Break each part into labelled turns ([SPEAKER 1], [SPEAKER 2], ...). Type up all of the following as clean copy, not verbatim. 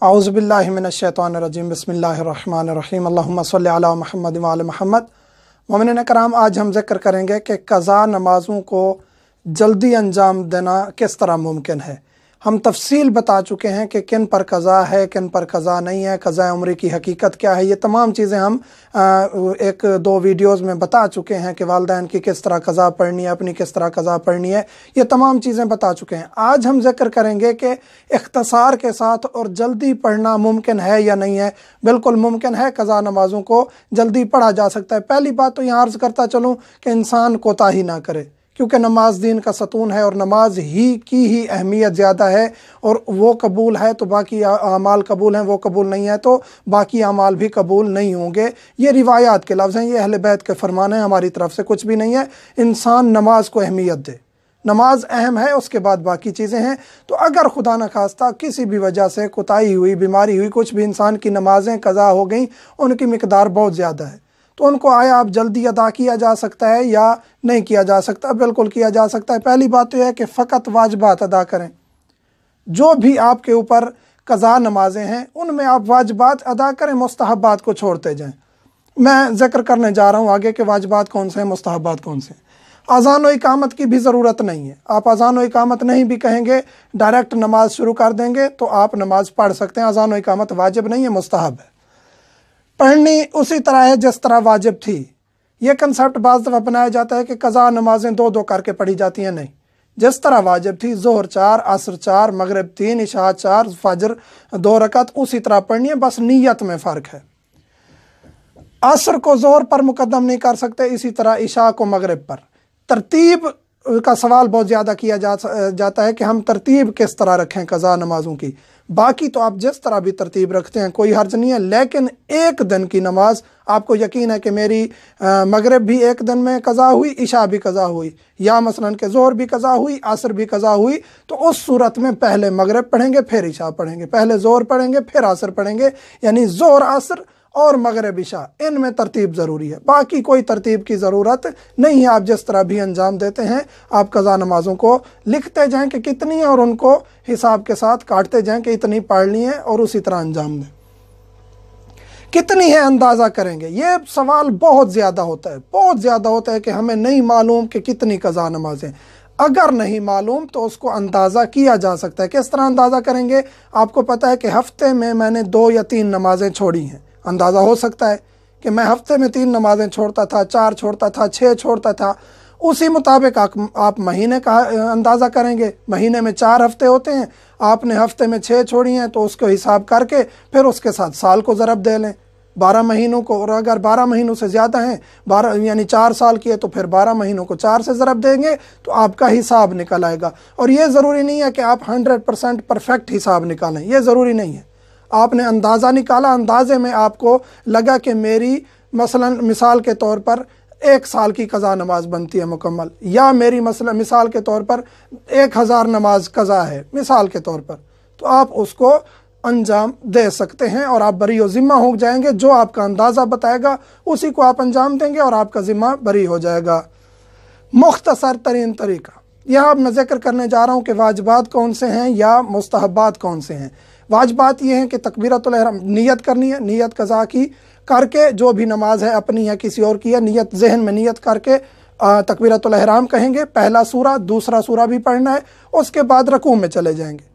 [SPEAKER 1] औज़ु बिल्लाहि मिनश्शैतानिर्रजीम बिस्मिल्लाहिर्रहमानिर्रहीम अल्लाहुम्मा सल्लि अला मुहम्मद व आले मुहम्मद। मोमिनीन कराम, आज हम ज़िक्र करेंगे कि क़ज़ा नमाज़ों को जल्दी अंजाम देना किस तरह मुमकिन है। हम तफसील बता चुके हैं कि किन पर क़ज़ा है, किन पर क़ज़ा नहीं है, क़ज़ा उम्र की हकीकत क्या है। ये तमाम चीज़ें हम एक दो वीडियोस में बता चुके हैं कि वालिदैन की किस तरह क़ज़ा पढ़नी है, अपनी किस तरह क़ज़ा पढ़नी है। ये तमाम चीज़ें बता चुके हैं। आज हम ज़िक्र करेंगे कि इख्तिसार के साथ और जल्दी पढ़ना मुमकिन है या नहीं है। बिल्कुल मुमकिन है, क़ज़ा नमाज़ों को जल्दी पढ़ा जा सकता है। पहली बात तो यहाँ अर्ज़ करता चलूँ कि इंसान कोताही ना करे, क्योंकि नमाज दीन का सतून है और नमाज ही अहमियत ज़्यादा है। और वो कबूल है तो बाकी अमाल कबूल हैं, वो कबूल नहीं है तो बाकी अमाल भी कबूल नहीं होंगे। ये रिवायात के लफ्ज़ हैं, ये अहले बैत के फरमान हैं, हमारी तरफ से कुछ भी नहीं है। इंसान नमाज को अहमियत दे, नमाज अहम है, उसके बाद बाकी चीज़ें हैं। तो अगर खुदा न खास्ता किसी भी वजह से कोताही हुई, बीमारी हुई, कुछ भी इंसान की नमाजें क़ज़ा हो गई, उनकी मिक़दार बहुत ज़्यादा है, तो उनको आया आप जल्दी अदा किया जा सकता है या नहीं किया जा सकता? बिल्कुल किया जा सकता है। पहली बात तो यह है कि फ़कत वाजिबात अदा करें। जो भी आपके ऊपर क़ज़ा नमाजें हैं उनमें आप वाजिबात अदा करें, मुस्तहब्बात को छोड़ते जाएं। मैं ज़िक्र करने जा रहा हूँ आगे कि वाजिबात कौन से हैं, मुस्तहब्बात कौन से हैं। अज़ान व इकामत की भी ज़रूरत नहीं है। आप अज़ान व इकामत नहीं भी कहेंगे, डायरेक्ट नमाज शुरू कर देंगे तो आप नमाज पढ़ सकते हैं। अज़ान व इकामत वाजिब नहीं है, मुस्तहब है। पढ़नी उसी तरह है जिस तरह वाजिब थी। ये कंसेप्ट बाज़ दफ़ा बनाया जाता है कि क़ज़ा नमाजें दो दो करके पढ़ी जाती हैं। नहीं, जिस तरह वाजिब थी, ज़ोहर 4, असर 4, मगरिब 3, इशा 4, फजर 2 रकत, उसी तरह पढ़नी है, बस नीयत में फ़र्क है। असर को ज़ोहर पर मुकद्दम नहीं कर सकते, इसी तरह इशा को मगरिब पर। तरतीब का सवाल बहुत ज़्यादा किया जाता है कि हम तरतीब किस तरह रखें क़ज़ा नमाज़ों की। बाकी तो आप जिस तरह भी तरतीब रखते हैं कोई हर्ज नहीं है, लेकिन एक दिन की नमाज आपको यकीन है कि मेरी मगरिब भी एक दिन में क़ज़ा हुई, इशा भी क़ज़ा हुई, या मसलन के ज़ोहर भी क़ज़ा हुई, असर भी क़ज़ा हुई, तो उस सूरत में पहले मगरिब पढ़ेंगे, फिर इशा पढ़ेंगे, पहले ज़ोहर पढ़ेंगे, फिर असर पढ़ेंगे। यानी ज़ोहर, असर और मगरिब, इशा, इनमें तरतीब ज़रूरी है। बाकी कोई तरतीब की ज़रूरत नहीं है। आप जिस तरह भी अंजाम देते हैं, आप क़ज़ा नमाज़ों को लिखते जाएं कि कितनी है और उनको हिसाब के साथ काटते जाएं कि इतनी पढ़ ली है और उसी तरह अंजाम दें। कितनी है अंदाज़ा करेंगे? ये सवाल बहुत ज़्यादा होता है, बहुत ज़्यादा होता है कि हमें नहीं मालूम कि कितनी क़ज़ा नमाज़ें। अगर नहीं मालूम तो उसको अंदाज़ा किया जा सकता है। किस तरह अंदाज़ा करेंगे? आपको पता है कि हफ़्ते में मैंने 2 या 3 नमाज़ें छोड़ी हैं। अंदाज़ा हो सकता है कि मैं हफ़्ते में 3 नमाज़ें छोड़ता था, 4 छोड़ता था, 6 छोड़ता था। उसी मुताबिक आप महीने का अंदाज़ा करेंगे। महीने में 4 हफ़्ते होते हैं, आपने हफ़्ते में 6 छोड़ी हैं, तो उसको हिसाब करके फिर उसके साथ साल को ज़रब दे लें, 12 महीनों को। और अगर 12 महीनों से ज़्यादा हैं, 12 यानी 4 साल की है, तो फिर 12 महीनों को 4 से ज़रब देंगे तो आपका हिसाब निकल आएगा। और ये ज़रूरी नहीं है कि आप 100% परफेक्ट हिसाब निकालें, ये ज़रूरी नहीं है। आपने अंदाज़ा निकाला, अंदाज़े में आपको लगा कि मेरी मसलन मिसाल के तौर पर 1 साल की क़ज़ा नमाज बनती है मुकम्मल, या मेरी मसलन मिसाल के तौर पर 1000 नमाज क़ज़ा है मिसाल के तौर पर, तो आप उसको अंजाम दे सकते हैं और आप बरी व ज़िम्मा हो जाएंगे। जो आपका अंदाज़ा बताएगा उसी को आप अंजाम देंगे और आपका ज़िम्मा बरी हो जाएगा। मुख्तसर तरीन तरीका यहाँ मैं ज़िक्र करने जा रहा हूँ कि वाजिबात कौन से हैं या मुस्तहब्बात कौन से हैं। वाजिबात ये हैं कि तकबीरतुल इहराम नियत करनी है, नियत क़ज़ा की करके, जो भी नमाज है अपनी है किसी और की है, नियत जहन में नियत करके तकबीरतुल इहराम कहेंगे। पहला सूरा, दूसरा सूरा भी पढ़ना है। उसके बाद रकू में चले जाएंगे।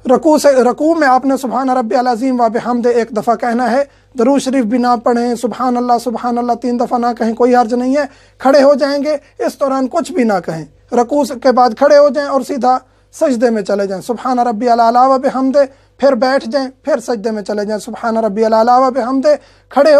[SPEAKER 1] रकू में आपने सुबहान रब्बियल अज़ीम व बिहम्दे 1 दफ़ा कहना है। दरूद शरीफ भी ना पढ़ें, सुबहान अल्लाह 3 दफ़ा ना कहें, कोई हर्ज नहीं है। खड़े हो जाएंगे, इस दौरान कुछ भी ना कहें। रकू के बाद खड़े हो जाएं और सीधा सजदे में चले जाएं, सुबहान रब्बियल आला व बिहम्दे, फिर बैठ जाएं, फिर सजदे में चले जाएं, सुबहान रब्बियल आला व बिहम्दे, खड़े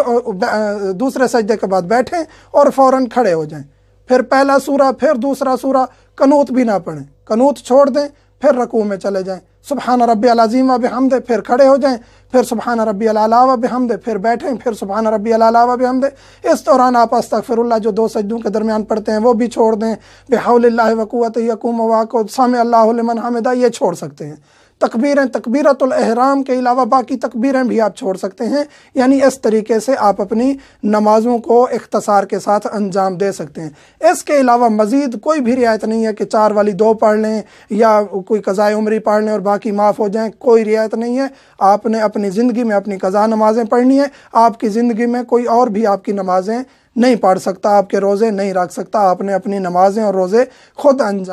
[SPEAKER 1] दूसरे सजदे के बाद बैठें और फ़ौरन खड़े हो जाएं। फिर पहला सूरा, फिर दूसरा सूरा, कनूत भी ना पढ़ें, कनूत छोड़ दें, फिर रकू में चले जाएं, सुबहान रब्बियल अज़ीम व बिहम्दे, फिर खड़े हो जाएं, फिर सुबहान रब्बियल आला व बिहम्दे, फिर बैठें, फिर सुबहान रब्बियल आला व बिहम्दे। इस दौरान आप अस्तगफिरुल्लाह जो 2 सजदों के दरमियान पढ़ते हैं वो भी छोड़ दें। बिहौलिल्लाहि व कुव्वतिही यक़ूमु व यक़ऊदु, समी अल्लाहु लिमन हमिदा, ये छोड़ सकते हैं। تکبیریں تکبیرۃ الاحرام کے علاوہ باقی تکبیریں بھی آپ چھوڑ سکتے ہیں۔ یعنی اس طریقے سے آپ اپنی نمازوں کو اختصار کے ساتھ انجام دے سکتے ہیں۔ اس کے علاوہ مزید کوئی بھی رعایت نہیں ہے کہ 4 والی 2 پڑھ لیں یا کوئی قضاء عمری پڑھ لیں اور باقی معاف ہو جائیں، کوئی رعایت نہیں ہے۔ آپ نے اپنی زندگی میں اپنی قضا نمازیں پڑھنی ہے۔ آپ کی زندگی میں کوئی اور بھی آپ کی نمازیں نہیں پڑھ سکتا، آپ کے روزے نہیں رکھ سکتا۔ آپ نے اپنی نمازیں اور روزے خود انجام